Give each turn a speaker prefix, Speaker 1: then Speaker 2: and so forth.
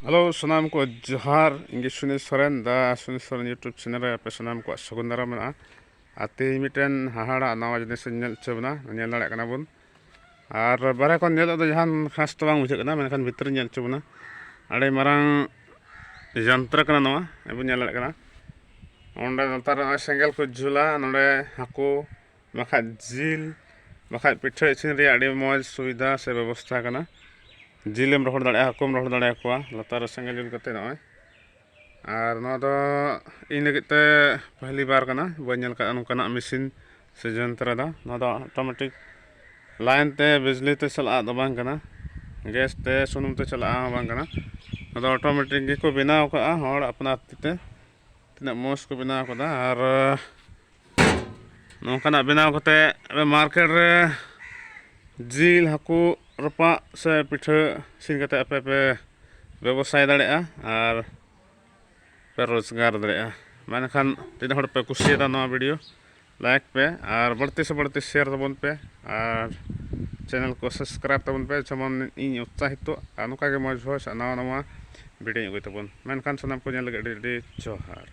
Speaker 1: Halo, sanam ko johar inggih Sunil Soren da Sunil Soren YouTube channel re ape sanam ko sagun daram mena ati miten hahara nawa jenis nyel chobna nyel dare kana bun ar bare kon nyel do jahan khas to bang bujhe kana menkan bhitor nyel chobna ade marang jantra kana nawa ebu nyel dare kana onde notar sengel ko jula nonde haku bakha jil bakha pitha isin re ade moj suvidha se ব্যবস্থা kana jilem rohor dare hakum rohor dare akwa latar sengel jul kate noy ar no do in lagit te pehli bar kana bañ nyel ka nongkana mesin se jantra da no do automatic line te bijli te chala do bang kana gas te sunum te chala bang kana no do automatic gi ko binaw ka hor apna te tina mos ko binaw ka da ar nongkana binaw kate market re jil haku rapa se pitha sin kate ape व्यवसाय दाड़ेगा और पे रोजगार दाड़ेगा मेनखान तीन हड़ पे कुसियदा नवा video like पे और बढ़ती से बढ़ती शेयर तबन पे और चैनल को सब्सक्राइब तबन पे जेमन इन उत्साहित नौका मौज नवा नवा वीडियो अगुई तबन मेनखान सानाम को जोहार।